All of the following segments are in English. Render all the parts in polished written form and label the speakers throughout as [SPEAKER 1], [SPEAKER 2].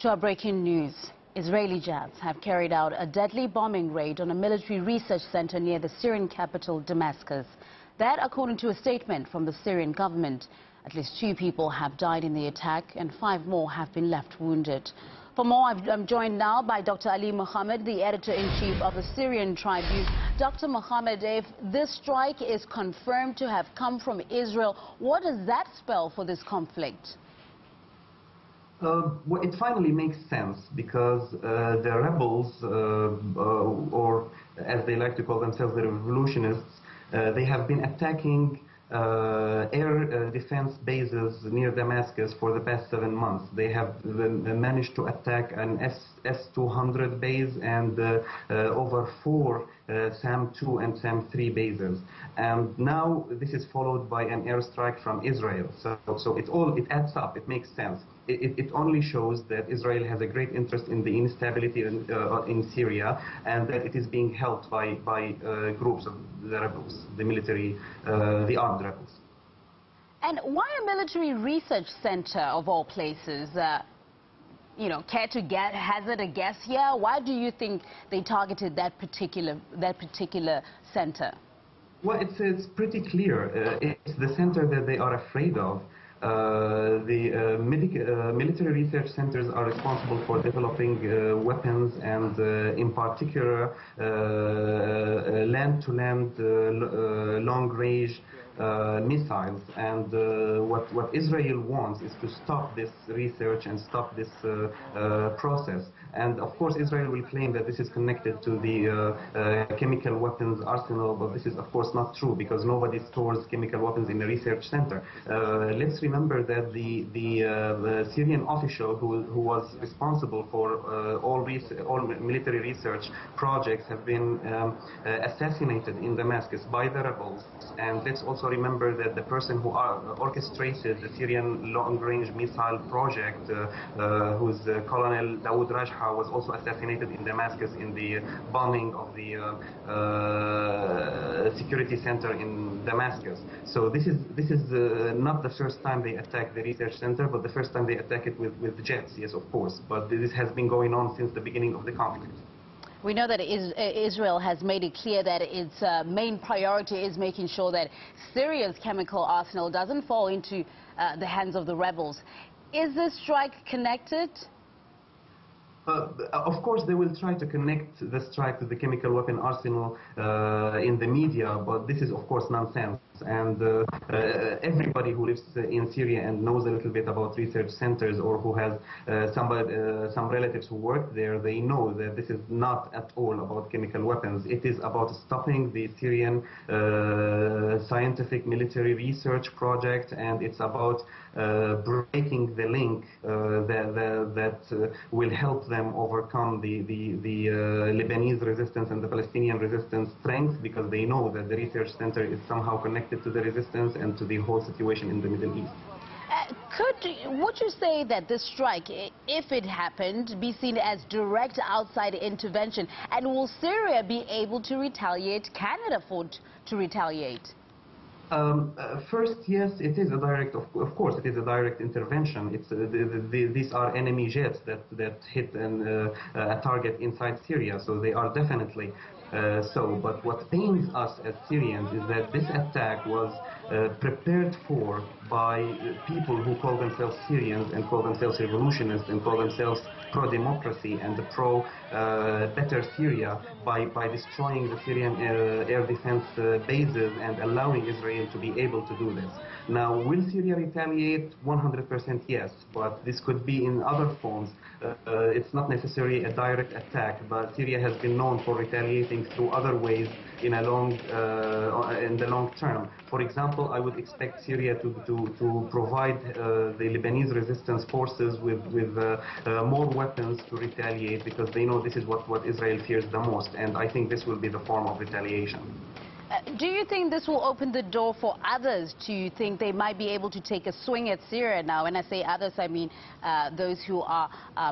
[SPEAKER 1] To our breaking news, Israeli jets have carried out a deadly bombing raid on a military research center near the Syrian capital, Damascus. That, according to a statement from the Syrian government. At least 2 people have died in the attack and 5 more have been left wounded. For more, I'm joined now by Dr. Ali Mohammed, the editor-in-chief of the Syrian Tribune. Dr. Mohammed, if this strike is confirmed to have come from Israel, what does that spell for this conflict?
[SPEAKER 2] Well, it finally makes sense because the rebels, or as they like to call themselves, the revolutionists, they have been attacking air defense bases near Damascus for the past 7 months. They have managed to attack an S-200 base and over 4 SAM-2 and SAM-3 bases. And now this is followed by an airstrike from Israel. So it adds up. It makes sense. It only shows that Israel has a great interest in the instability in Syria, and that it is being helped by groups of the rebels, the military, the armed rebels.
[SPEAKER 1] And why a military research center of all places? Care to hazard a guess here? Why do you think they targeted that particular center?
[SPEAKER 2] Well, it's pretty clear. It's the center that they are afraid of. The military research centers are responsible for developing weapons and, in particular, land-to-land long-range missiles. And what Israel wants is to stop this research and stop this process. And of course, Israel will claim that this is connected to the chemical weapons arsenal, but this is of course not true, because nobody stores chemical weapons in a research center. Let's remember that the Syrian official who was responsible for all military research projects have been assassinated in Damascus by the rebels. And let's also remember that the person who orchestrated the Syrian long-range missile project, who's Colonel Dawood Rajha, was also assassinated in Damascus in the bombing of the security center in Damascus. So this is not the first time they attack the research center, but the first time they attack it with jets, yes, of course. But this has been going on since the beginning of the conflict.
[SPEAKER 1] We know that Israel has made it clear that its main priority is making sure that Syria's chemical arsenal doesn't fall into the hands of the rebels. Is this strike connected?
[SPEAKER 2] Of course, they will try to connect the strike to the chemical weapon arsenal in the media, but this is, of course, nonsense. And everybody who lives in Syria and knows a little bit about research centers, or who has some relatives who work there, they know that this is not at all about chemical weapons. It is about stopping the Syrian scientific military research project, and it's about breaking the link that will help them overcome the Lebanese resistance and the Palestinian resistance strength, because they know that the research center is somehow connected to the resistance and to the whole situation in the Middle East.
[SPEAKER 1] Would you say that this strike, if it happened, be seen as direct outside intervention? And will Syria be able to retaliate? Can it afford to retaliate?
[SPEAKER 2] First, yes, it is a direct, of course, it is a direct intervention. These are enemy jets that hit a target inside Syria, so they are definitely so. But what pains us as Syrians is that this attack was prepared for by people who call themselves Syrians and call themselves revolutionists and call themselves pro-democracy and better Syria by destroying the Syrian air defense bases and allowing Israel to be able to do this. Now, will Syria retaliate? 100% yes, but this could be in other forms. It's not necessarily a direct attack, but Syria has been known for retaliating through other ways in the long term. For example, I would expect Syria to provide the Lebanese resistance forces with more weapons to retaliate, because they know this is what Israel fears the most, and I think this will be the form of retaliation.
[SPEAKER 1] Do you think this will open the door for others to think they might be able to take a swing at Syria now? When I say others, I mean those who are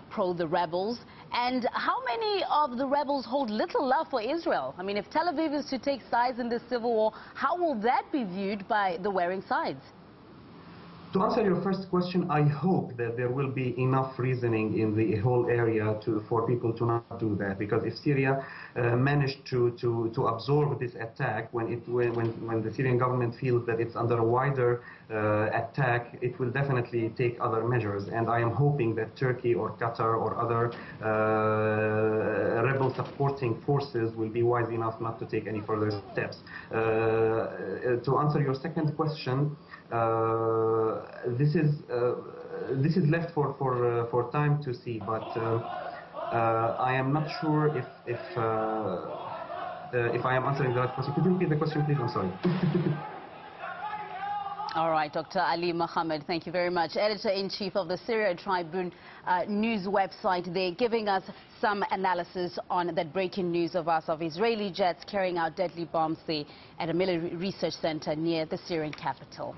[SPEAKER 1] pro the rebels. And how many of the rebels hold little love for Israel? I mean, if Tel Aviv is to take sides in this civil war, how will that be viewed by the warring sides?
[SPEAKER 2] To answer your first question, I hope that there will be enough reasoning in the whole area for people to not do that. Because if Syria managed to absorb this attack, when the Syrian government feels that it's under a wider attack, it will definitely take other measures. And I am hoping that Turkey or Qatar or other rebel supporting forces will be wise enough not to take any further steps. To answer your second question, this is left for time to see, but I am not sure if I am answering the right question. Could you repeat the question, please? I'm sorry.
[SPEAKER 1] All right, Dr. Ali Mohammed, thank you very much. Editor-in-Chief of the Syria Tribune news website. They're giving us some analysis on that breaking news of Israeli jets carrying out deadly bombs at a military research center near the Syrian capital.